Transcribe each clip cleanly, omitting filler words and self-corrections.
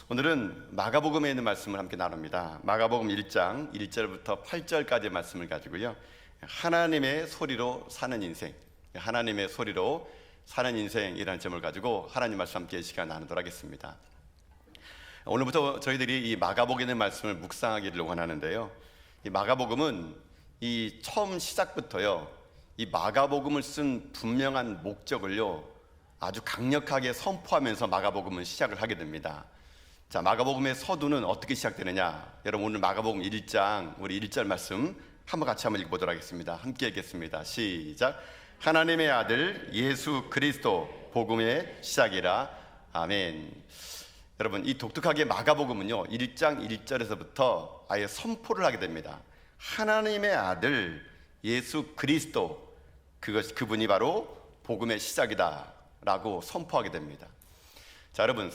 오늘은 마가복음에 있는 말씀을 함께 나눕니다. 마가복음 1장 1절부터 8절까지의 말씀을 가지고요, 하나님의 소리로 사는 인생, 하나님의 소리로 사는 인생이라는 점을 가지고 하나님 말씀 함께 시간 나누도록 하겠습니다. 오늘부터 저희들이 이 마가복음에 있는 말씀을 묵상하기를 원하는데요, 이 마가복음은 이 처음 시작부터요, 이 마가복음을 쓴 분명한 목적을요 아주 강력하게 선포하면서 마가복음은 시작을 하게 됩니다. 자, 마가복음의 서두는 어떻게 시작되느냐? 여러분, 오늘 마가복음 1장 우리 1절 말씀 같이 한번 읽어보도록 하겠습니다. 함께 읽겠습니다. 시작. 하나님의 아들 예수 그리스도 복음의 시작이라. 아멘. 여러분, 이 독특하게 마가복음은요 1장 1절에서부터 아예 선포를 하게 됩니다. 하나님의 아들 예수 그리스도, 그분이 바로 복음의 시작이다 라고 선포하게 됩니다. 자, 여러분,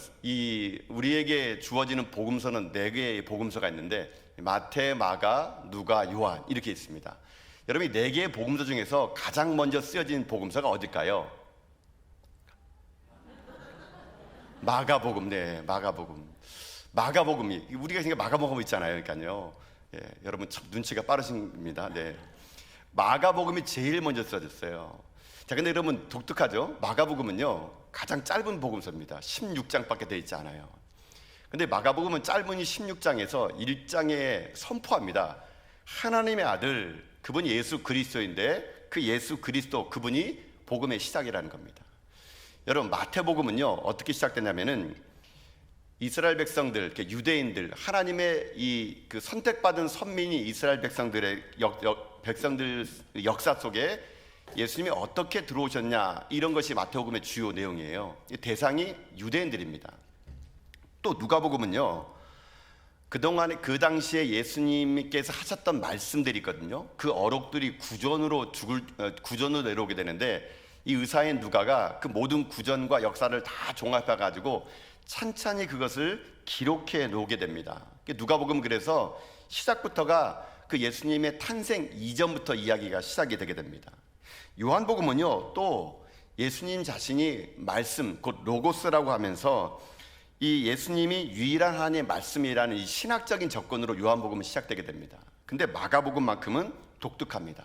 우리에게 주어지는 복음서는 4개의 복음서가 있는데 마태, 마가, 누가, 요한 이렇게 있습니다. 여러분, 이 4개의 복음서 중에서 가장 먼저 쓰여진 복음서가 어딜까요? 마가복음. 네, 마가복음이 우리가 생각 마가복음 있잖아요. 그러니까요, 여러분 참 눈치가 빠르십니다. 네, 마가복음이 제일 먼저 쓰여졌어요. 자, 근데 여러분 독특하죠? 마가복음은요 가장 짧은 복음서입니다. 16장밖에 되어 있지 않아요. 근데 마가복음은 짧으니 16장에서 1장에 선포합니다. 하나님의 아들, 그분이 예수 그리스도인데 그 예수 그리스도, 그분이 복음의 시작이라는 겁니다. 여러분, 마태복음은요 어떻게 시작되냐면은 이스라엘 백성들, 유대인들, 하나님의 그 선택받은 선민이 이스라엘 백성들의 백성들 역사 속에 예수님이 어떻게 들어오셨냐, 이런 것이 마태복음의 주요 내용이에요. 대상이 유대인들입니다. 또 누가복음은요 그동안에 그 당시에 예수님께서 하셨던 말씀들이 있거든요. 그 어록들이 구전으로 내려오게 되는데 이 의사인 누가가 그 모든 구전과 역사를 다 종합해 가지고 찬찬히 그것을 기록해 놓게 됩니다. 누가복음, 그래서 시작부터가 그 예수님의 탄생 이전부터 이야기가 시작이 되게 됩니다. 요한복음은요 또 예수님 자신이 말씀, 곧 로고스라고 하면서 이 예수님이 유일한 하나님의 말씀이라는 이 신학적인 접근으로 요한복음은 시작되게 됩니다. 근데 마가복음만큼은 독특합니다.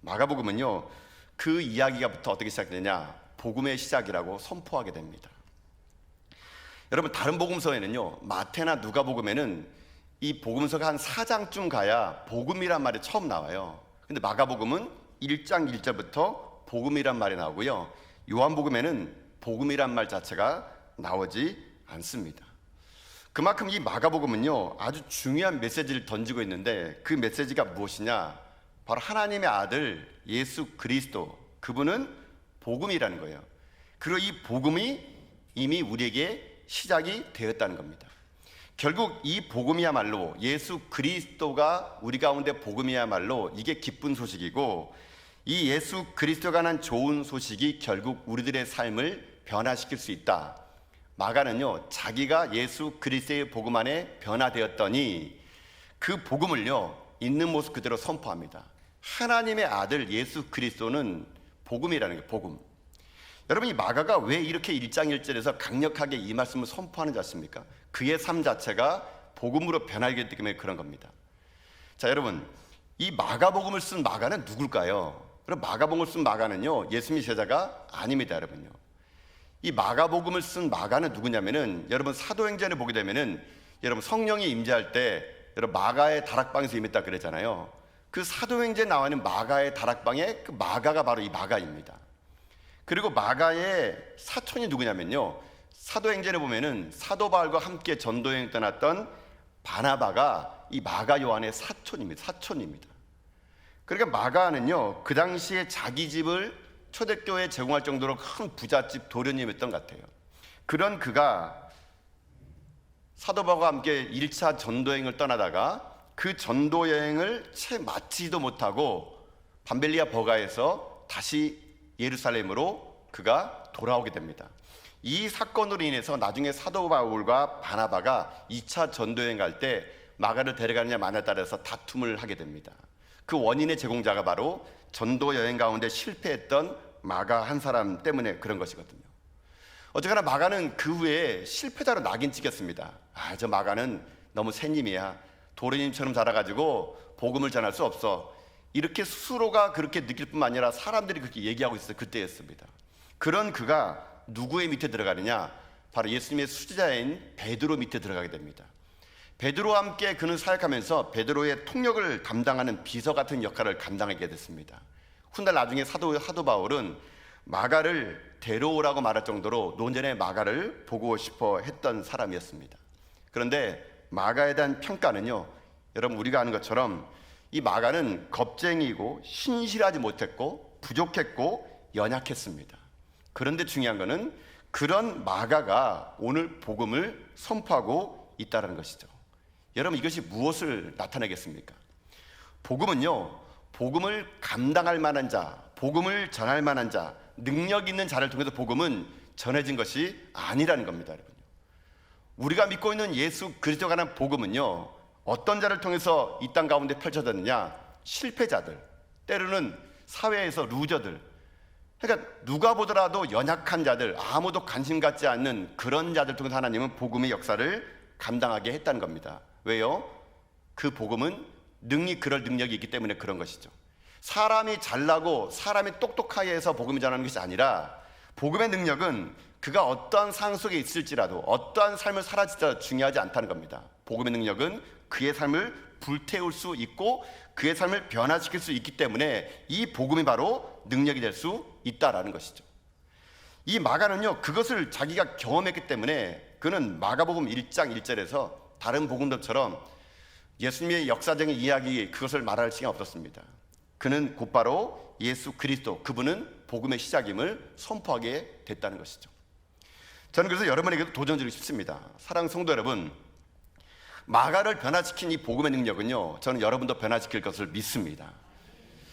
마가복음은요 그 이야기가부터 어떻게 시작되냐, 복음의 시작이라고 선포하게 됩니다. 여러분, 다른 복음서에는요 마태나 누가복음에는 이 복음서가 한 4장쯤 가야 복음이란 말이 처음 나와요. 근데 마가복음은 1장 1절부터 복음이란 말이 나오고요, 요한복음에는 복음이란 말 자체가 나오지 않습니다. 그만큼 이 마가복음은요 아주 중요한 메시지를 던지고 있는데 그 메시지가 무엇이냐, 바로 하나님의 아들 예수 그리스도, 그분은 복음이라는 거예요. 그리고 이 복음이 이미 우리에게 시작이 되었다는 겁니다. 결국 이 복음이야말로, 예수 그리스도가 우리 가운데 복음이야말로 이게 기쁜 소식이고, 이 예수 그리스도가 난 좋은 소식이 결국 우리들의 삶을 변화시킬 수 있다. 마가는요 자기가 예수 그리스도의 복음 안에 변화되었더니 그 복음을요 있는 모습 그대로 선포합니다. 하나님의 아들 예수 그리스도는 복음이라는 게 복음. 여러분, 이 마가가 왜 이렇게 1장 1절에서 강력하게 이 말씀을 선포하는지 아십니까? 그의 삶 자체가 복음으로 변하기 때문에 그런 겁니다. 자, 여러분, 이 마가복음을 쓴 마가는 누굴까요? 그럼 마가복음을 쓴 마가는요 예수님의 제자가 아닙니다. 여러분요, 이 마가복음을 쓴 마가는 누구냐면은, 여러분 사도행전에 보게 되면은 여러분 성령이 임재할 때 여러분 마가의 다락방에서 임했다 그랬잖아요. 그 사도행전에 나와 있는 마가의 다락방에 그 마가가 바로 이 마가입니다. 그리고 마가의 사촌이 누구냐면요, 사도행전에 보면은 사도 바울과 함께 전도여행 떠났던 바나바가 이 마가 요한의 사촌입니다. 그러니까 마가는요 그 당시에 자기 집을 초대교회에 제공할 정도로 큰 부잣집 도련님이었던 것 같아요. 그런 그가 사도 바울과 함께 1차 전도여행을 떠나다가 그 전도여행을 채 마치지도 못하고 밤벨리아 버가에서 다시 예루살렘으로 그가 돌아오게 됩니다. 이 사건으로 인해서 나중에 사도 바울과 바나바가 2차 전도여행 갈 때 마가를 데려가느냐 마냐에 따라서 다툼을 하게 됩니다. 그 원인의 제공자가 바로 전도 여행 가운데 실패했던 마가 한 사람 때문에 그런 것이거든요. 어쨌거나 마가는 그 후에 실패자로 낙인 찍혔습니다. 저 마가는 너무 새님이야. 도련님처럼 자라가지고 복음을 전할 수 없어. 이렇게 스스로가 그렇게 느낄 뿐만 아니라 사람들이 그렇게 얘기하고 있어요. 그때였습니다. 그런 그가 누구의 밑에 들어가느냐? 바로 예수님의 수제자인 베드로 밑에 들어가게 됩니다. 베드로와 함께 그는 사역하면서 베드로의 통역을 담당하는 비서 같은 역할을 감당하게 됐습니다. 훗날 나중에 사도 바울은 마가를 데려오라고 말할 정도로 논전의 마가를 보고 싶어 했던 사람이었습니다. 그런데 마가에 대한 평가는요, 여러분 우리가 아는 것처럼 이 마가는 겁쟁이고 신실하지 못했고 부족했고 연약했습니다. 그런데 중요한 것은 그런 마가가 오늘 복음을 선포하고 있다는 것이죠. 여러분 이것이 무엇을 나타내겠습니까? 복음은요, 복음을 감당할 만한 자, 복음을 전할 만한 자, 능력 있는 자를 통해서 복음은 전해진 것이 아니라는 겁니다. 여러분, 우리가 믿고 있는 예수 그리스도가 관한 복음은요, 어떤 자를 통해서 이 땅 가운데 펼쳐졌느냐? 실패자들, 때로는 사회에서 루저들, 그러니까 누가 보더라도 연약한 자들, 아무도 관심 갖지 않는 그런 자들 통해서 하나님은 복음의 역사를 감당하게 했다는 겁니다. 왜요? 그 복음은 그럴 능력이 있기 때문에 그런 것이죠. 사람이 잘나고 사람이 똑똑하게 해서 복음을 전하는 것이 아니라 복음의 능력은 그가 어떠한 상황 속에 있을지라도 어떠한 삶을 살아질지라도 중요하지 않다는 겁니다. 복음의 능력은 그의 삶을 불태울 수 있고 그의 삶을 변화시킬 수 있기 때문에 이 복음이 바로 능력이 될 수 있다라는 것이죠. 이 마가는요, 그것을 자기가 경험했기 때문에 그는 마가복음 1장 1절에서 다른 복음들처럼 예수님의 역사적인 이야기 그것을 말할 시간이 없었습니다. 그는 곧바로 예수 그리스도, 그분은 복음의 시작임을 선포하게 됐다는 것이죠. 저는 그래서 여러분에게도 도전드리고 싶습니다. 사랑하는 성도 여러분, 마가를 변화시킨 이 복음의 능력은요, 저는 여러분도 변화시킬 것을 믿습니다.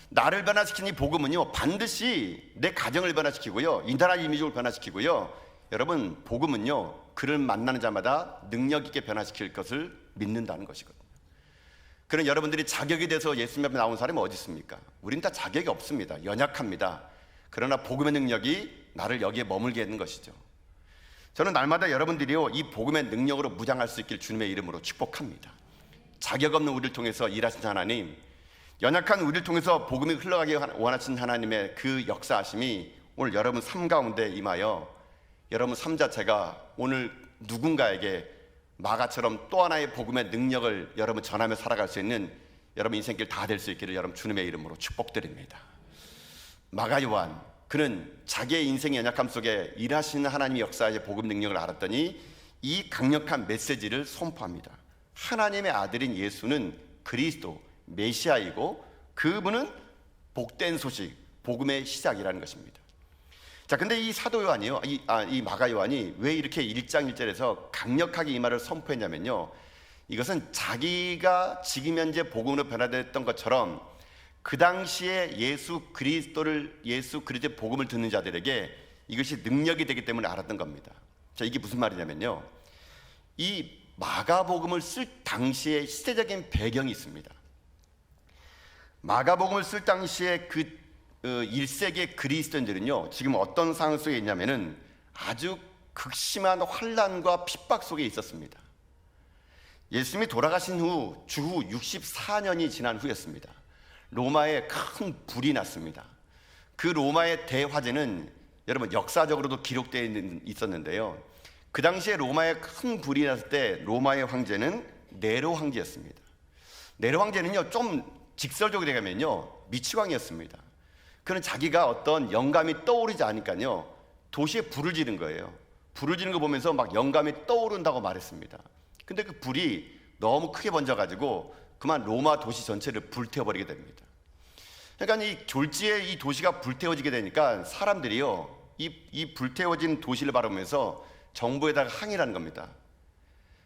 나를 변화시킨 이 복음은요, 반드시 내 가정을 변화시키고요, 이 나라 이미지를 변화시키고요, 여러분 복음은요, 그를 만나는 자마다 능력 있게 변화시킬 것을 믿는다는 것이거든요. 그런 여러분들이 자격이 돼서 예수님 앞에 나온 사람이 어디 있습니까? 우린 다 자격이 없습니다. 연약합니다. 그러나 복음의 능력이 나를 여기에 머물게 하는 것이죠. 저는 날마다 여러분들이요, 이 복음의 능력으로 무장할 수 있길 주님의 이름으로 축복합니다. 자격 없는 우리를 통해서 일하신 하나님, 연약한 우리를 통해서 복음이 흘러가게 원하시는 하나님의 그 역사하심이 오늘 여러분 삶 가운데 임하여 여러분 삶 자체가 오늘 누군가에게 마가처럼 또 하나의 복음의 능력을 여러분 전하며 살아갈 수 있는 여러분 인생길 다 될 수 있기를 여러분 주님의 이름으로 축복드립니다. 마가 요한, 그는 자기의 인생의 연약함 속에 일하시는 하나님의 역사의 복음 능력을 알았더니 이 강력한 메시지를 선포합니다. 하나님의 아들인 예수는 그리스도, 메시아이고 그분은 복된 소식, 복음의 시작이라는 것입니다. 자, 근데 이 사도 요한이요, 이 마가 요한이 왜 이렇게 1장 1절에서 강력하게 이 말을 선포했냐면요, 이것은 자기가 지금 현재 복음으로 변화됐던 것처럼 그 당시에 예수 그리스도의 복음을 듣는 자들에게 이것이 능력이 되기 때문에 알았던 겁니다. 자, 이게 무슨 말이냐면요, 이 마가복음을 쓸 당시에 시대적인 배경이 있습니다. 마가복음을 쓸 당시에 그 1세기의 그리스도인들은요, 지금 어떤 상황 속에 있냐면은 아주 극심한 환난과 핍박 속에 있었습니다. 예수님이 돌아가신 후 주후 64년이 지난 후였습니다. 로마에 큰 불이 났습니다. 그 로마의 대화재는 여러분 역사적으로도 기록되어 있었는데요, 그 당시에 로마에 큰 불이 났을 때 로마의 황제는 네로 황제였습니다. 네로 황제는요, 좀 직설적으로 얘기하면요, 미치광이였습니다. 그는 자기가 어떤 영감이 떠오르지 않으니까요, 도시에 불을 지른 거예요. 불을 지른 거 보면서 막 영감이 떠오른다고 말했습니다. 근데 그 불이 너무 크게 번져가지고 그만 로마 도시 전체를 불태워버리게 됩니다. 그러니까 이 졸지에 이 도시가 불태워지게 되니까 사람들이요, 이 불태워진 도시를 바라보면서 정부에다가 항의를 하는 겁니다.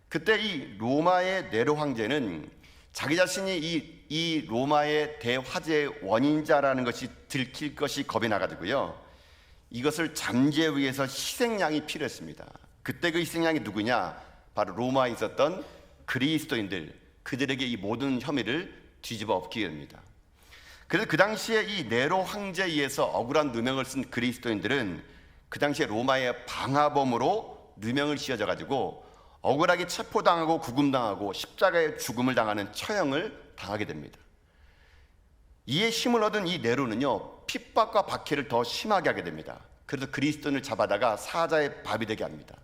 그때 이 로마의 네로 황제는 자기 자신이 이 로마의 대화재의 원인자라는 것이 들킬 것이 겁이 나가지고요, 이것을 잠재우기 위해서 희생양이 필요했습니다. 그때 그 희생양이 누구냐? 바로 로마에 있었던 그리스도인들, 그들에게 이 모든 혐의를 뒤집어 엎기게 됩니다. 그래서 그 당시에 이 네로 황제에 의해서 억울한 누명을 쓴 그리스도인들은 그 당시에 로마의 방화범으로 누명을 씌워져 가지고 억울하게 체포당하고 구금당하고 십자가의 죽음을 당하는 처형을 당하게 됩니다. 이에 힘을 얻은 이 네로는요, 핍박과 박해를 더 심하게 하게 됩니다. 그래서 그리스도인을 잡아다가 사자의 밥이 되게 합니다.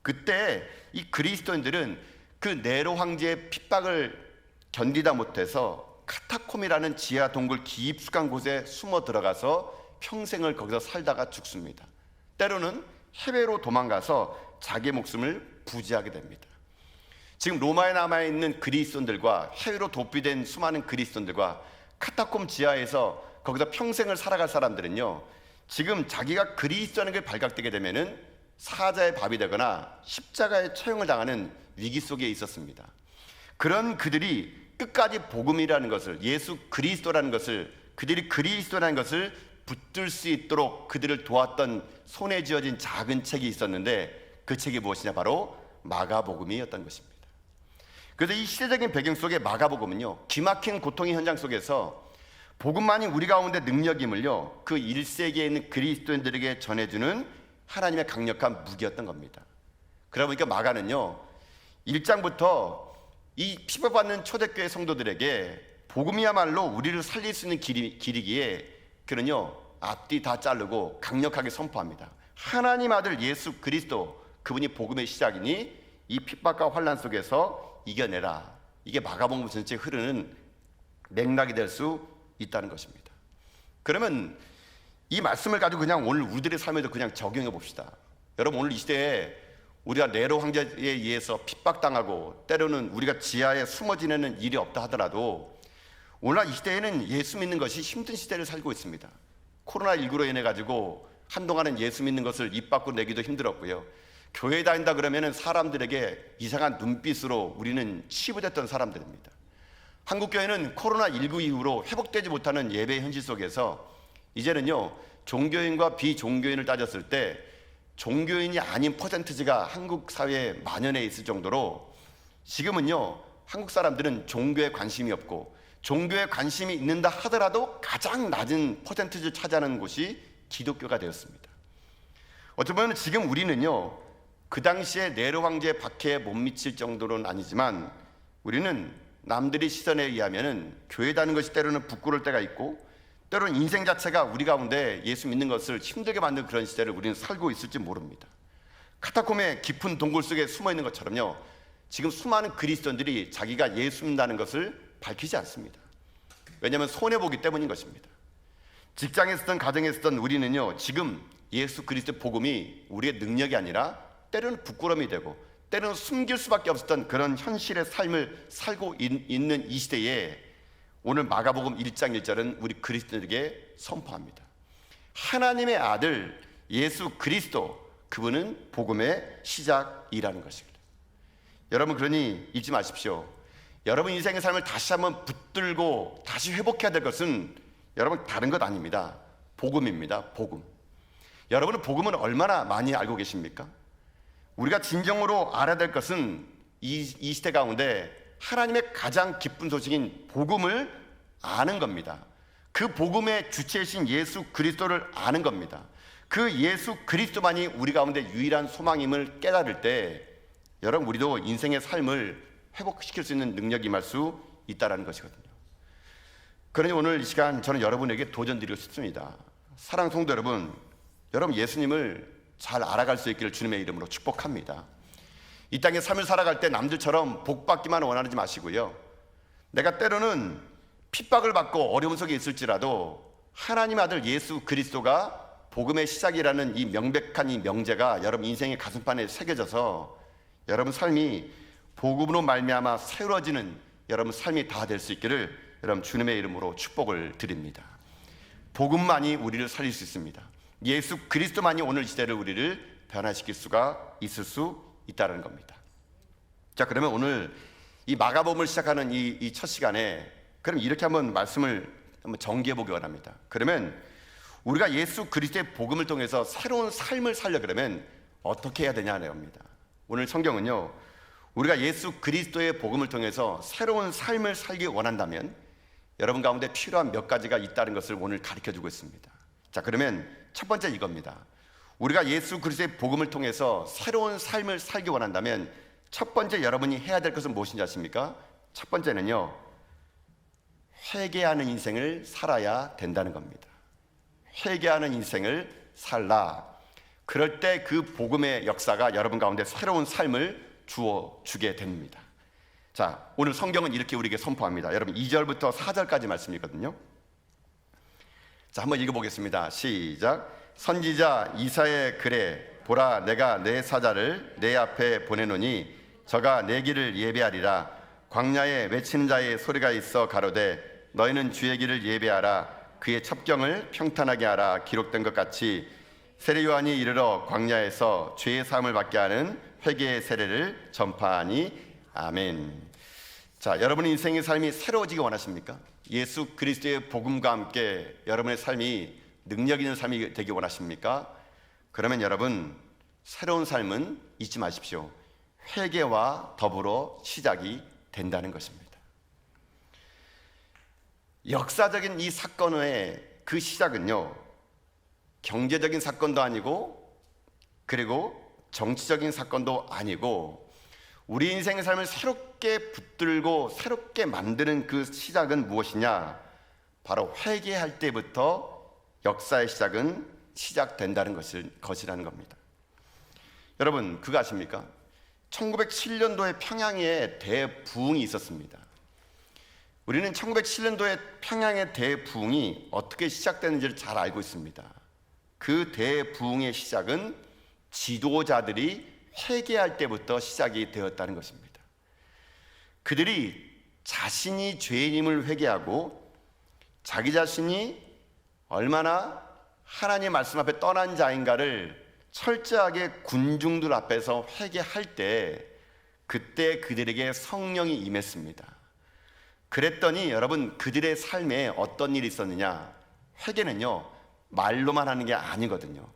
그때 이 그리스도인들은 그 네로 황제의 핍박을 견디다 못해서 카타콤이라는 지하 동굴 깊숙한 곳에 숨어 들어가서 평생을 거기서 살다가 죽습니다. 때로는 해외로 도망가서 자기 목숨을 부지하게 됩니다. 지금 로마에 남아있는 그리스도인들과 해외로 도피된 수많은 그리스도인들과 카타콤 지하에서 거기서 평생을 살아갈 사람들은요, 지금 자기가 그리스도라는 게 발각되게 되면은 사자의 밥이 되거나 십자가의 처형을 당하는 위기 속에 있었습니다. 그런 그들이 끝까지 복음이라는 것을, 예수 그리스도라는 것을, 그들이 그리스도라는 것을 붙들 수 있도록 그들을 도왔던 손에 쥐어진 작은 책이 있었는데, 그 책이 무엇이냐, 바로 마가복음이었던 것입니다. 그래서 이 시대적인 배경 속에 마가복음은요, 기막힌 고통의 현장 속에서 복음만이 우리 가운데 능력임을요, 그 1세기에 있는 그리스도인들에게 전해주는 하나님의 강력한 무기였던 겁니다. 그러다 보니까 마가는요, 1장부터 이 핍박받는 초대교회 성도들에게 복음이야말로 우리를 살릴 수 있는 길이기에 그는요, 앞뒤 다 자르고 강력하게 선포합니다. 하나님 아들 예수 그리스도, 그분이 복음의 시작이니 이 핍박과 환난 속에서 이겨내라. 이게 마가복음 전체에 흐르는 맥락이 될 수 있다는 것입니다. 그러면 이 말씀을 가지고 그냥 오늘 우리들의 삶에도 그냥 적용해 봅시다. 여러분, 오늘 이 시대에 우리가 네로 황제에 의해서 핍박당하고 때로는 우리가 지하에 숨어 지내는 일이 없다 하더라도 오늘날 이 시대에는 예수 믿는 것이 힘든 시대를 살고 있습니다. 코로나19로 인해 가지고 한동안은 예수 믿는 것을 입 밖으로 내기도 힘들었고요. 교회 다닌다 그러면 사람들에게 이상한 눈빛으로 우리는 치부됐던 사람들입니다. 한국교회는 코로나19 이후로 회복되지 못하는 예배 현실 속에서 이제는요, 종교인과 비종교인을 따졌을 때 종교인이 아닌 퍼센티지가 한국 사회에 만연해 있을 정도로 지금은요, 한국 사람들은 종교에 관심이 없고 종교에 관심이 있는다 하더라도 가장 낮은 퍼센티지를 차지하는 곳이 기독교가 되었습니다. 어쩌면 지금 우리는요, 그 당시에 네로 황제의 박해에 못 미칠 정도로는 아니지만 우리는 남들의 시선에 의하면 교회 다니는 것이 때로는 부끄러울 때가 있고 때로는 인생 자체가 우리 가운데 예수 믿는 것을 힘들게 만든 그런 시대를 우리는 살고 있을지 모릅니다. 카타콤의 깊은 동굴 속에 숨어 있는 것처럼요, 지금 수많은 그리스도인들이 자기가 예수 믿는다는 것을 밝히지 않습니다. 왜냐하면 손해보기 때문인 것입니다. 직장에 쓰던 가정에 쓰던 우리는요, 지금 예수 그리스도의 복음이 우리의 능력이 아니라 때로는 부끄러움이 되고 때로는 숨길 수밖에 없었던 그런 현실의 삶을 살고 있는 이 시대에 오늘 마가복음 1장 1절은 우리 그리스도인에게 선포합니다. 하나님의 아들 예수 그리스도, 그분은 복음의 시작이라는 것입니다. 여러분, 그러니 잊지 마십시오. 여러분 인생의 삶을 다시 한번 붙들고 다시 회복해야 될 것은 여러분 다른 것 아닙니다. 복음입니다. 복음. 여러분은 복음을 얼마나 많이 알고 계십니까? 우리가 진정으로 알아야 될 것은 이 시대 가운데 하나님의 가장 기쁜 소식인 복음을 아는 겁니다. 그 복음의 주체이신 예수 그리스도를 아는 겁니다. 그 예수 그리스도만이 우리 가운데 유일한 소망임을 깨달을 때 여러분, 우리도 인생의 삶을 회복시킬 수 있는 능력이 임할 수 있다는 것이거든요. 그러니 오늘 이 시간 저는 여러분에게 도전드리고 싶습니다. 사랑하는 성도 여러분, 여러분 예수님을 잘 알아갈 수 있기를 주님의 이름으로 축복합니다. 이 땅에 삶을 살아갈 때 남들처럼 복받기만 원하지 마시고요, 내가 때로는 핍박을 받고 어려움 속에 있을지라도 하나님 아들 예수 그리스도가 복음의 시작이라는 이 명백한 이 명제가 여러분 인생의 가슴판에 새겨져서 여러분 삶이 복음으로 말미암아 새로워지는 여러분 삶이 다 될 수 있기를 여러분 주님의 이름으로 축복을 드립니다. 복음만이 우리를 살릴 수 있습니다. 예수 그리스도만이 오늘 시대를 우리를 변화시킬 수가 있을 수 있다는 겁니다. 자, 그러면 오늘 이 마가복음을 시작하는 이 첫 시간에 그럼 이렇게 한번 말씀을 한번 정리해 보기 원합니다. 그러면 우리가 예수 그리스도의 복음을 통해서 새로운 삶을 살려 그러면 어떻게 해야 되냐는 겁니다. 오늘 성경은요, 우리가 예수 그리스도의 복음을 통해서 새로운 삶을 살기 원한다면 여러분 가운데 필요한 몇 가지가 있다는 것을 오늘 가르쳐 주고 있습니다. 자, 그러면 첫 번째 이겁니다. 우리가 예수 그리스도의 복음을 통해서 새로운 삶을 살기 원한다면 첫 번째 여러분이 해야 될 것은 무엇인지 아십니까? 첫 번째는요, 회개하는 인생을 살아야 된다는 겁니다. 회개하는 인생을 살라. 그럴 때 그 복음의 역사가 여러분 가운데 새로운 삶을 주게 됩니다. 자, 오늘 성경은 이렇게 우리에게 선포합니다. 여러분 2절부터 4절까지 말씀이거든요. 자, 한번 읽어보겠습니다. 시작. 선지자 이사야의 글에 보라, 내가 내 사자를 내 앞에 보내노니 저가 내 길을 예배하리라. 광야에 외치는 자의 소리가 있어 가로되 너희는 주의 길을 예배하라. 그의 첩경을 평탄하게 하라. 기록된 것 같이 세례 요한이 이르러 광야에서 죄의 사함을 받게 하는 회개의 세례를 전파하니. 아멘. 자, 여러분의 인생의 삶이 새로워지기 원하십니까? 예수 그리스도의 복음과 함께 여러분의 삶이 능력 있는 삶이 되기 원하십니까? 그러면 여러분, 새로운 삶은 잊지 마십시오. 회개와 더불어 시작이 된다는 것입니다. 역사적인 이 사건의 그 시작은요, 경제적인 사건도 아니고 그리고 정치적인 사건도 아니고 우리 인생의 삶을 새롭게 붙들고 새롭게 만드는 그 시작은 무엇이냐? 바로 회개할 때부터 역사의 시작은 시작된다는 것이라는 겁니다. 여러분, 그거 아십니까? 1907년도에 평양에 대부흥이 있었습니다. 우리는 1907년도에 평양의 대부흥이 어떻게 시작되는지를 잘 알고 있습니다. 그 대부흥의 시작은 지도자들이 회개할 때부터 시작이 되었다는 것입니다. 그들이 자신이 죄인임을 회개하고 자기 자신이 얼마나 하나님의 말씀 앞에 떠난 자인가를 철저하게 군중들 앞에서 회개할 때 그때 그들에게 성령이 임했습니다. 그랬더니 여러분, 그들의 삶에 어떤 일이 있었느냐? 회개는요, 말로만 하는 게 아니거든요.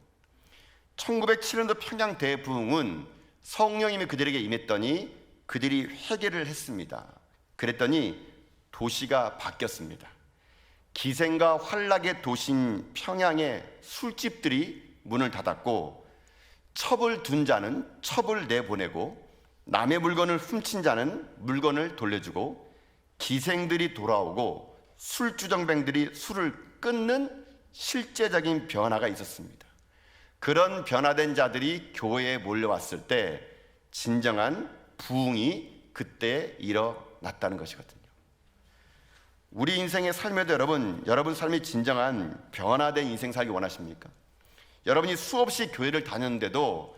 1907년도 평양 대부흥은 성령님이 그들에게 임했더니 그들이 회개를 했습니다. 그랬더니 도시가 바뀌었습니다. 기생과 환락의 도시인 평양의 술집들이 문을 닫았고 첩을 둔 자는 첩을 내보내고 남의 물건을 훔친 자는 물건을 돌려주고 기생들이 돌아오고 술주정뱅들이 술을 끊는 실제적인 변화가 있었습니다. 그런 변화된 자들이 교회에 몰려왔을 때 진정한 부흥이 그때 일어났다는 것이거든요. 우리 인생의 삶에도 여러분 삶이 진정한 변화된 인생 살기 원하십니까? 여러분이 수없이 교회를 다녔는데도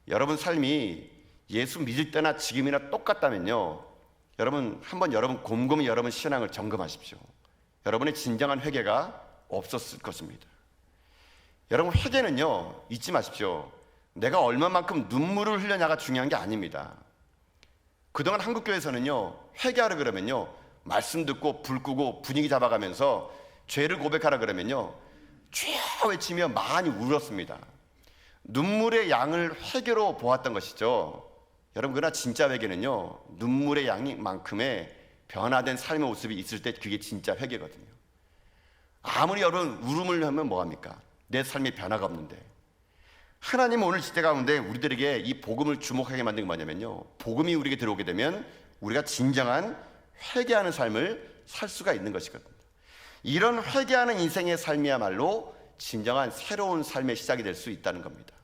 여러분 삶이 예수 믿을 때나 지금이나 똑같다면요, 여러분 한번 곰곰이 여러분 신앙을 점검하십시오. 여러분의 진정한 회개가 없었을 것입니다. 여러분, 회개는요, 잊지 마십시오. 내가 얼마만큼 눈물을 흘려냐가 중요한 게 아닙니다. 그동안 한국교회에서는요, 회개하라 그러면요, 말씀 듣고 불 끄고 분위기 잡아가면서 죄를 고백하라 그러면요, 죄 외치며 많이 울었습니다. 눈물의 양을 회개로 보았던 것이죠. 여러분, 그러나 진짜 회개는요, 눈물의 양만큼의 변화된 삶의 모습이 있을 때 그게 진짜 회개거든요. 아무리 여러분 울음을 하면 뭐합니까? 내 삶에 변화가 없는데. 하나님은 오늘 시대 가운데 우리들에게 이 복음을 주목하게 만든 게 뭐냐면요, 복음이 우리에게 들어오게 되면 우리가 진정한 회개하는 삶을 살 수가 있는 것이거든요. 이런 회개하는 인생의 삶이야말로 진정한 새로운 삶의 시작이 될 수 있다는 겁니다.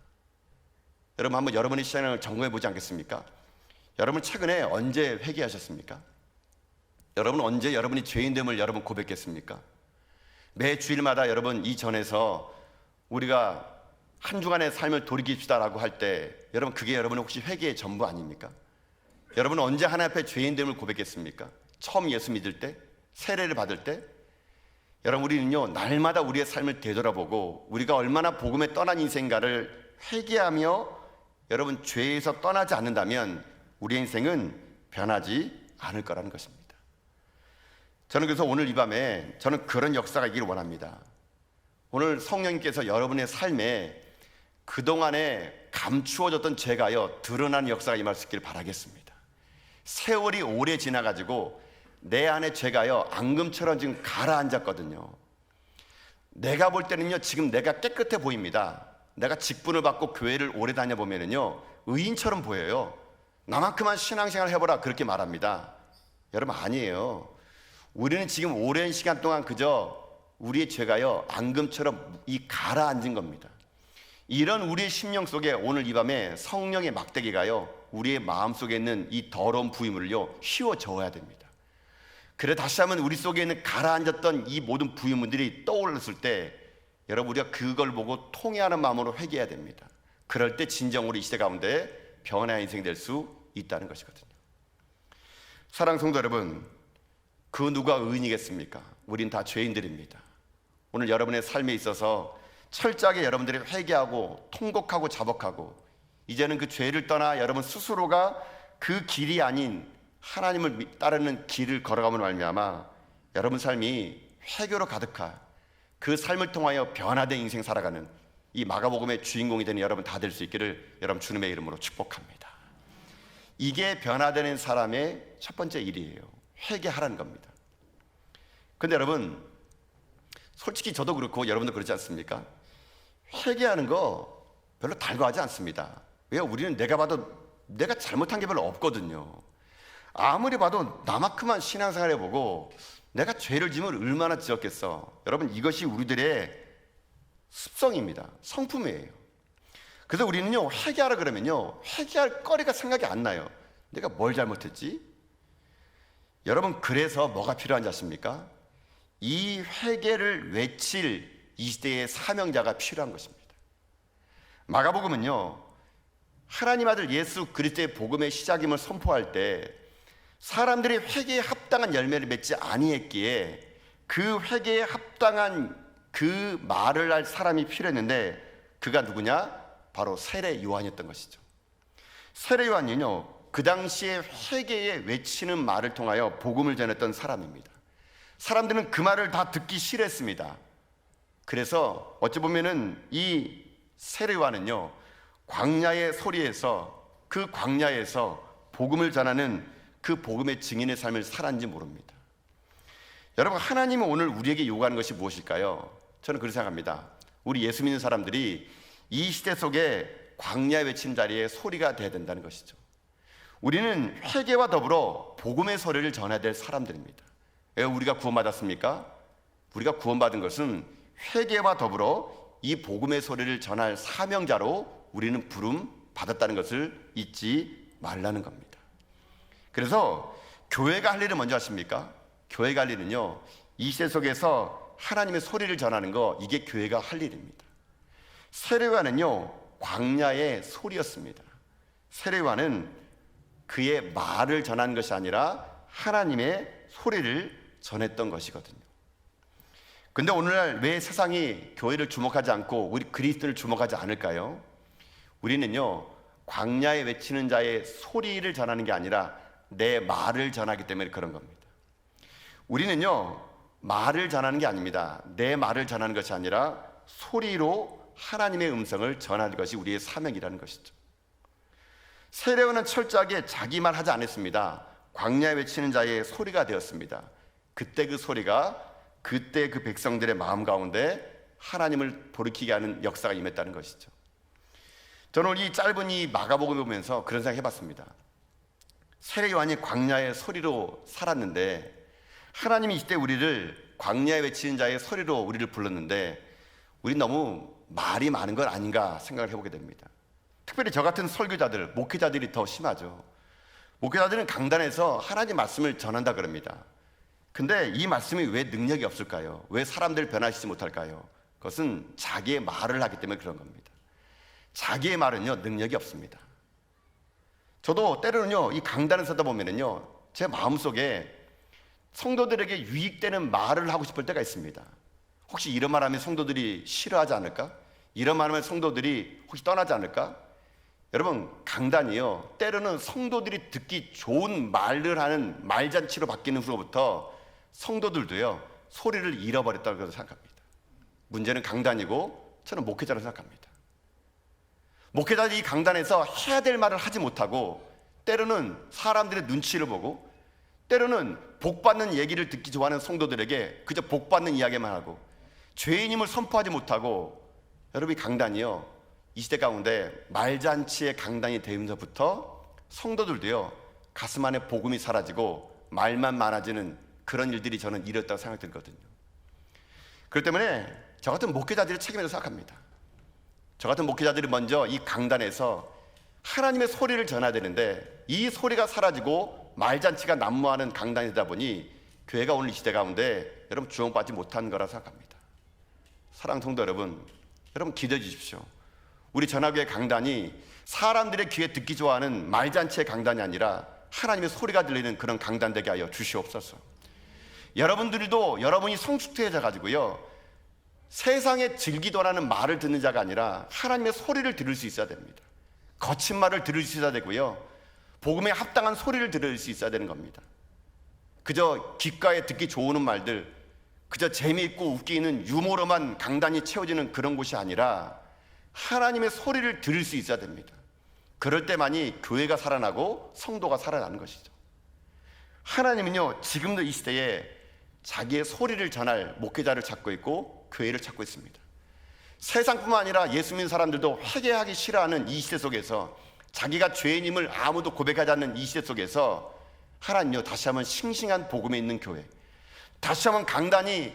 여러분, 한번 여러분의 신앙을 점검해 보지 않겠습니까? 여러분 최근에 언제 회개하셨습니까? 여러분 언제 여러분이 죄인됨을 여러분 고백했습니까? 매 주일마다 여러분 이 전에서 우리가 한 주간의 삶을 돌이킵시다라고 할 때 여러분, 그게 여러분 혹시 회개의 전부 아닙니까? 여러분 언제 하나님 앞에 죄인됨을 고백했습니까? 처음 예수 믿을 때? 세례를 받을 때? 여러분, 우리는요, 날마다 우리의 삶을 되돌아보고 우리가 얼마나 복음에 떠난 인생인가를 회개하며 여러분 죄에서 떠나지 않는다면 우리의 인생은 변하지 않을 거라는 것입니다. 저는 그래서 오늘 이 밤에 저는 그런 역사가 있기를 원합니다. 오늘 성령님께서 여러분의 삶에 그동안에 감추어졌던 죄가요, 드러나는 역사가 임할 수 있기를 바라겠습니다. 세월이 오래 지나가지고 내 안에 죄가요, 앙금처럼 지금 가라앉았거든요. 내가 볼 때는요, 지금 내가 깨끗해 보입니다. 내가 직분을 받고 교회를 오래 다녀보면요, 의인처럼 보여요. 나만큼만 신앙생활 해보라 그렇게 말합니다. 여러분, 아니에요. 우리는 지금 오랜 시간 동안 그저 우리의 죄가요, 앙금처럼 이 가라앉은 겁니다. 이런 우리의 심령 속에 오늘 이 밤에 성령의 막대기가요, 우리의 마음속에 있는 이 더러운 부유물을요, 휘어저어야 됩니다. 그래 다시 한번 우리 속에 있는 가라앉았던 이 모든 부유물들이 떠올랐을 때 여러분, 우리가 그걸 보고 통회하는 마음으로 회개해야 됩니다. 그럴 때 진정으로 이 시대 가운데 변화의 인생이 될 수 있다는 것이거든요. 사랑하는 성도 여러분, 그 누가 의인이겠습니까? 우린 다 죄인들입니다. 오늘 여러분의 삶에 있어서 철저하게 여러분들이 회개하고 통곡하고 자복하고 이제는 그 죄를 떠나 여러분 스스로가 그 길이 아닌 하나님을 따르는 길을 걸어가면 말미암아 여러분 삶이 회개로 가득한 그 삶을 통하여 변화된 인생 살아가는 이 마가복음의 주인공이 되는 여러분 다 될 수 있기를 여러분 주님의 이름으로 축복합니다. 이게 변화되는 사람의 첫 번째 일이에요. 회개하라는 겁니다. 근데 여러분, 솔직히 저도 그렇고 여러분도 그렇지 않습니까? 회개하는 거 별로 달가워하지 않습니다. 왜요? 우리는 내가 봐도 내가 잘못한 게 별로 없거든요. 아무리 봐도 나만큼만 신앙생활 해보고 내가 죄를 지면 얼마나 지었겠어. 여러분, 이것이 우리들의 습성입니다. 성품이에요. 그래서 우리는요, 회개하라 그러면요, 회개할 거리가 생각이 안 나요. 내가 뭘 잘못했지? 여러분, 그래서 뭐가 필요한지 아십니까? 이 회개를 외칠 이 시대의 사명자가 필요한 것입니다. 마가복음은요, 하나님 아들 예수 그리스도의 복음의 시작임을 선포할 때 사람들이 회개에 합당한 열매를 맺지 아니했기에 그 회개에 합당한 그 말을 할 사람이 필요했는데 그가 누구냐? 바로 세례 요한이었던 것이죠. 세례 요한은요, 그 당시에 회개에 외치는 말을 통하여 복음을 전했던 사람입니다. 사람들은 그 말을 다 듣기 싫어했습니다. 그래서 어찌 보면은 이 세례 요한은요, 광야의 소리에서 그 광야에서 복음을 전하는 그 복음의 증인의 삶을 살았는지 모릅니다. 여러분, 하나님은 오늘 우리에게 요구하는 것이 무엇일까요? 저는 그렇게 생각합니다. 우리 예수 믿는 사람들이 이 시대 속에 광야에 외친 자리에 소리가 돼야 된다는 것이죠. 우리는 회개와 더불어 복음의 소리를 전해야 될 사람들입니다. 왜 우리가 구원받았습니까? 우리가 구원받은 것은 회개와 더불어 이 복음의 소리를 전할 사명자로 우리는 부름 받았다는 것을 잊지 말라는 겁니다. 그래서 교회가 할 일은 먼저 하십니까? 교회가 할 일은요, 이 시대 속에서 하나님의 소리를 전하는 거, 이게 교회가 할 일입니다. 세례 요한은요, 광야의 소리였습니다. 세례 요한은 그의 말을 전하는 것이 아니라 하나님의 소리를 전했던 것이거든요. 근데 오늘날 왜 세상이 교회를 주목하지 않고 우리 그리스도를 주목하지 않을까요? 우리는요, 광야에 외치는 자의 소리를 전하는 게 아니라 내 말을 전하기 때문에 그런 겁니다. 우리는요, 말을 전하는 게 아닙니다. 내 말을 전하는 것이 아니라 소리로 하나님의 음성을 전하는 것이 우리의 사명이라는 것이죠. 세례 요한은 철저하게 자기 말 하지 않았습니다. 광야에 외치는 자의 소리가 되었습니다. 그때 그 소리가 그때 그 백성들의 마음 가운데 하나님을 돌이키게 하는 역사가 임했다는 것이죠. 저는 이 짧은 이 마가복음을 보면서 그런 생각 해봤습니다. 세례 요한이 광야의 소리로 살았는데 하나님이 이때 우리를 광야에 외치는 자의 소리로 우리를 불렀는데 우리 너무 말이 많은 건 아닌가 생각을 해보게 됩니다. 특별히 저 같은 설교자들, 목회자들이 더 심하죠. 목회자들은 강단에서 하나님 말씀을 전한다 그럽니다. 근데 이 말씀이 왜 능력이 없을까요? 왜 사람들을 변화시키지 못할까요? 그것은 자기의 말을 하기 때문에 그런 겁니다. 자기의 말은요, 능력이 없습니다. 저도 때로는요, 이 강단을 서다 보면은요, 제 마음속에 성도들에게 유익되는 말을 하고 싶을 때가 있습니다. 혹시 이런 말 하면 성도들이 싫어하지 않을까? 이런 말 하면 성도들이 혹시 떠나지 않을까? 여러분, 강단이요, 때로는 성도들이 듣기 좋은 말을 하는 말잔치로 바뀌는 후로부터 성도들도요, 소리를 잃어버렸다고 생각합니다. 문제는 강단이고 저는 목회자로 생각합니다. 목회자들이 이 강단에서 해야 될 말을 하지 못하고 때로는 사람들의 눈치를 보고 때로는 복받는 얘기를 듣기 좋아하는 성도들에게 그저 복받는 이야기만 하고 죄인임을 선포하지 못하고 여러분, 이 강단이요, 이 시대 가운데 말잔치의 강단이 되면서부터 성도들도요, 가슴 안에 복음이 사라지고 말만 많아지는 그런 일들이 저는 일었다고 생각들거든요. 그렇기 때문에 저 같은 목회자들의 책임이라고 생각합니다. 저 같은 목회자들이 먼저 이 강단에서 하나님의 소리를 전해야 되는데, 이 소리가 사라지고 말잔치가 난무하는 강단이 되다 보니 교회가 오늘 이 시대 가운데 여러분 주목받지 못한 거라 생각합니다. 사랑하는 성도 여러분, 여러분 기도해 주십시오. 우리 전화교회 강단이 사람들의 귀에 듣기 좋아하는 말잔치의 강단이 아니라 하나님의 소리가 들리는 그런 강단 되게 하여 주시옵소서. 여러분들도 여러분이 성숙해져 가지고요, 세상의 즐기도라는 말을 듣는 자가 아니라 하나님의 소리를 들을 수 있어야 됩니다. 거친 말을 들을 수 있어야 되고요, 복음에 합당한 소리를 들을 수 있어야 되는 겁니다. 그저 귓가에 듣기 좋은 말들, 그저 재미있고 웃기는 유머로만 강단이 채워지는 그런 곳이 아니라 하나님의 소리를 들을 수 있어야 됩니다. 그럴 때만이 교회가 살아나고 성도가 살아나는 것이죠. 하나님은요, 지금도 이 시대에 자기의 소리를 전할 목회자를 찾고 있고 교회를 찾고 있습니다. 세상뿐만 아니라 예수 믿는 사람들도 회개하기 싫어하는 이 시대 속에서, 자기가 죄인임을 아무도 고백하지 않는 이 시대 속에서 하나님요, 다시 한번 싱싱한 복음에 있는 교회, 다시 한번 강단이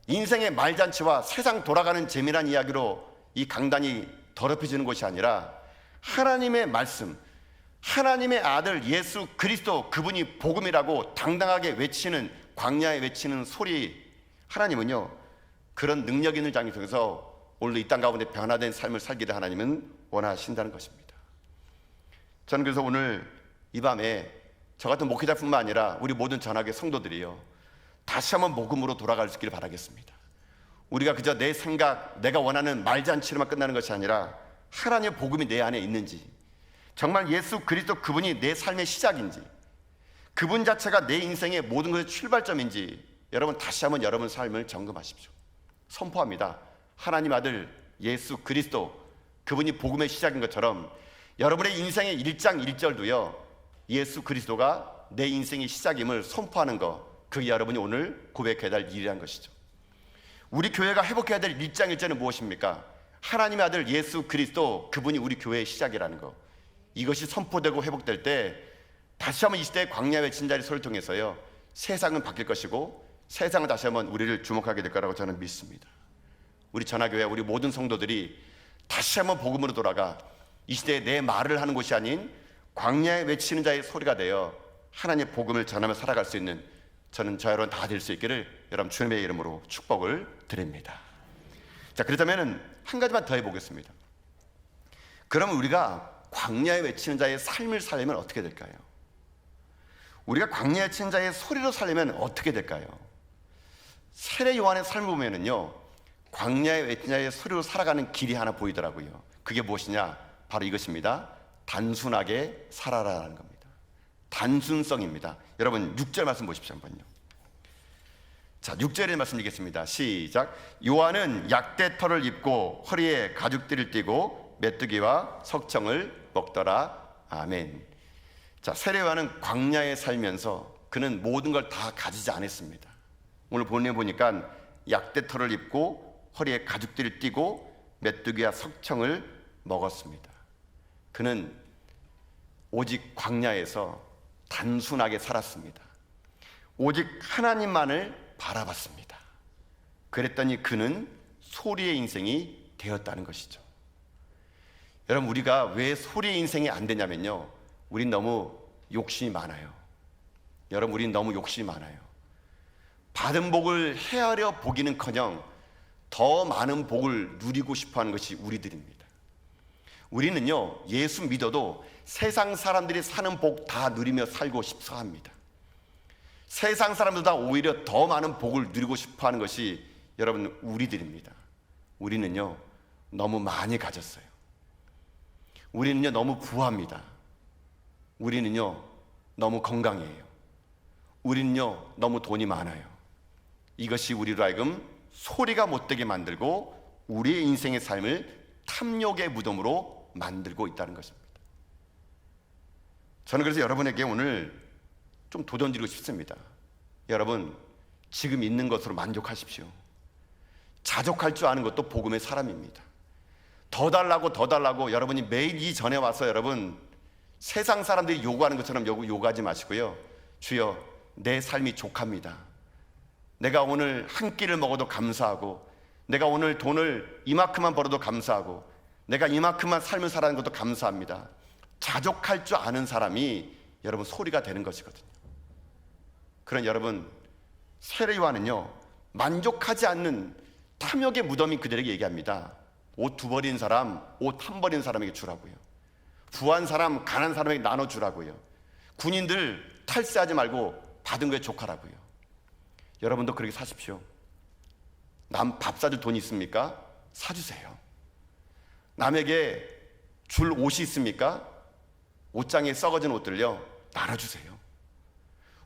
인생의 말잔치와 세상 돌아가는 재미난 이야기로 이 강단이 더럽혀지는 것이 아니라 하나님의 말씀, 하나님의 아들 예수 그리스도, 그분이 복음이라고 당당하게 외치는, 광야에 외치는 소리, 하나님은요 그런 능력 있는 장기 속에서 오늘 이 땅 가운데 변화된 삶을 살기를 하나님은 원하신다는 것입니다. 저는 그래서 오늘 이 밤에 저 같은 목회자뿐만 아니라 우리 모든 전학의 성도들이요, 다시 한번 복음으로 돌아갈 수 있기를 바라겠습니다. 우리가 그저 내 생각, 내가 원하는 말잔치로만 끝나는 것이 아니라 하나님의 복음이 내 안에 있는지, 정말 예수 그리스도 그분이 내 삶의 시작인지, 그분 자체가 내 인생의 모든 것의 출발점인지, 여러분 다시 한번 여러분 삶을 점검하십시오. 선포합니다. 하나님 아들 예수 그리스도, 그분이 복음의 시작인 것처럼 여러분의 인생의 1장 1절도요 예수 그리스도가 내 인생의 시작임을 선포하는 것, 그게 여러분이 오늘 고백해야 될 일이란 것이죠. 우리 교회가 회복해야 될 1장 1절은 무엇입니까? 하나님의 아들 예수 그리스도, 그분이 우리 교회의 시작이라는 것, 이것이 선포되고 회복될 때 다시 한번 이 시대의 광야 외친 자리 소리를 통해서요 세상은 바뀔 것이고 세상은 다시 한번 우리를 주목하게 될 거라고 저는 믿습니다. 우리 전화교회, 우리 모든 성도들이 다시 한번 복음으로 돌아가 이 시대에 내 말을 하는 곳이 아닌 광야에 외치는 자의 소리가 되어 하나님의 복음을 전하며 살아갈 수 있는, 저는 저 여러분 다 될 수 있기를 여러분 주님의 이름으로 축복을 드립니다. 자, 그렇다면 한 가지만 더 해보겠습니다. 그러면 우리가 광야에 외치는 자의 삶을 살려면 어떻게 될까요? 우리가 광야에 외치는 자의 소리로 살려면 어떻게 될까요? 세례 요한의 삶을 보면은요, 광야에 외치는 자의 소리로 살아가는 길이 하나 보이더라고요. 그게 무엇이냐? 바로 이것입니다. 단순하게 살아라라는 겁니다. 단순성입니다. 여러분 6절 말씀 보십시오 한번요. 자, 6절의 말씀 읽겠습니다. 시작. 요한은 약대털을 입고 허리에 가죽띠를 띠고 메뚜기와 석청을 먹더라. 아멘. 자, 세례 요한은 광야에 살면서 그는 모든 걸 다 가지지 않았습니다. 오늘 본문에 보니까 약대털을 입고 허리에 가죽띠를 띠고 메뚜기와 석청을 먹었습니다. 그는 오직 광야에서 단순하게 살았습니다. 오직 하나님만을 바라봤습니다. 그랬더니 그는 소리의 인생이 되었다는 것이죠. 여러분, 우리가 왜 소리의 인생이 안 되냐면요, 우린 너무 욕심이 많아요. 여러분, 우린 너무 욕심이 많아요. 받은 복을 헤아려 보기는커녕 더 많은 복을 누리고 싶어하는 것이 우리들입니다. 우리는요, 예수 믿어도 세상 사람들이 사는 복 다 누리며 살고 싶어 합니다. 세상 사람들보다 오히려 더 많은 복을 누리고 싶어하는 것이 여러분 우리들입니다. 우리는요 너무 많이 가졌어요. 우리는요 너무 부합니다. 우리는요 너무 건강해요. 우리는요 너무 돈이 많아요. 이것이 우리로 하여금 소리가 못되게 만들고 우리의 인생의 삶을 탐욕의 무덤으로 만들고 있다는 것입니다. 저는 그래서 여러분에게 오늘 좀 도전드리고 싶습니다. 여러분, 지금 있는 것으로 만족하십시오. 자족할 줄 아는 것도 복음의 사람입니다. 더 달라고 더 달라고 여러분이 매일 이 전에 와서 여러분 세상 사람들이 요구하는 것처럼 요구하지 마시고요. 주여, 내 삶이 족합니다. 내가 오늘 한 끼를 먹어도 감사하고, 내가 오늘 돈을 이만큼만 벌어도 감사하고, 내가 이만큼만 삶을 살아가는 것도 감사합니다. 자족할 줄 아는 사람이 여러분 소리가 되는 것이거든요. 그런 여러분, 세례 요한은요, 만족하지 않는 탐욕의 무덤인 그들에게 얘기합니다. 옷 2벌인 사람, 옷 1벌인 사람에게 주라고요. 부한 사람, 가난한 사람에게 나눠주라고요. 군인들 탈세하지 말고 받은 거에 족하라고요. 여러분도 그렇게 사십시오. 남 밥 사줄 돈이 있습니까? 사주세요. 남에게 줄 옷이 있습니까? 옷장에 썩어진 옷들요, 나눠주세요.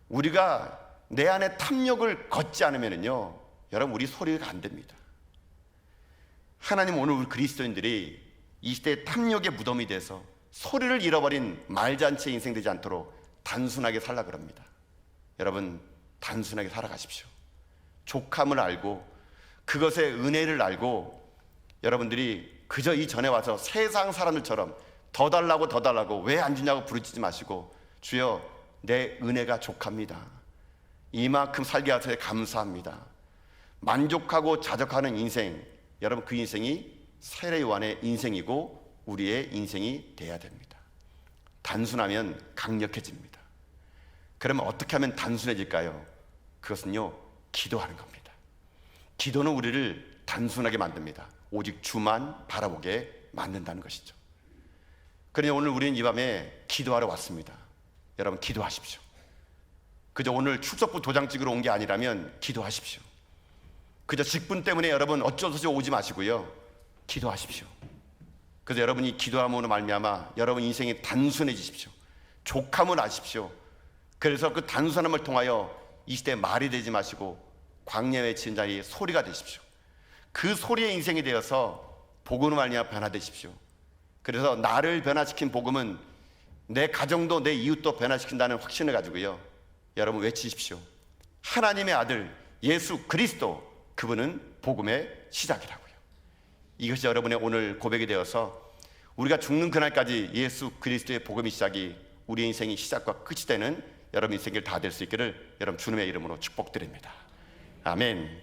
우리가 내 안에 탐욕을 걷지 않으면요, 여러분, 우리 소리가 안 됩니다. 하나님, 오늘 우리 그리스도인들이 이 시대의 탐욕의 무덤이 돼서 소리를 잃어버린 말잔치의 인생 되지 않도록 단순하게 살라 그럽니다. 여러분, 단순하게 살아가십시오. 족함을 알고 그것의 은혜를 알고 여러분들이 그저 이 전에 와서 세상 사람들처럼 더 달라고 더 달라고 왜 안 주냐고 부르짖지 마시고, 주여, 내 은혜가 족합니다. 이만큼 살게 하셔서 감사합니다. 만족하고 자족하는 인생, 여러분, 그 인생이 세례 요한의 인생이고 우리의 인생이 돼야 됩니다. 단순하면 강력해집니다. 그러면 어떻게 하면 단순해질까요? 그것은요, 기도하는 겁니다. 기도는 우리를 단순하게 만듭니다. 오직 주만 바라보게 만든다는 것이죠. 그러니 오늘 우리는 이 밤에 기도하러 왔습니다. 여러분, 기도하십시오. 그저 오늘 출석부 도장 찍으러 온 게 아니라면 기도하십시오. 그저 직분 때문에 여러분 어쩔 수 없이 오지 마시고요, 기도하십시오. 그래서 여러분이 기도함으로 말미암아 여러분 인생이 단순해지십시오. 족함을 아십시오. 그래서 그 단순함을 통하여 이 시대에 말이 되지 마시고 광야에 외치는 자리에 소리가 되십시오. 그 소리의 인생이 되어서 복음으로 말미암아 변화되십시오. 그래서 나를 변화시킨 복음은 내 가정도 내 이웃도 변화시킨다는 확신을 가지고요, 여러분 외치십시오. 하나님의 아들 예수 그리스도, 그분은 복음의 시작이라고요. 이것이 여러분의 오늘 고백이 되어서 우리가 죽는 그날까지 예수 그리스도의 복음의 시작이 우리 인생의 시작과 끝이 되는 여러분 인생을 다 될 수 있기를 여러분 주님의 이름으로 축복드립니다. 아멘.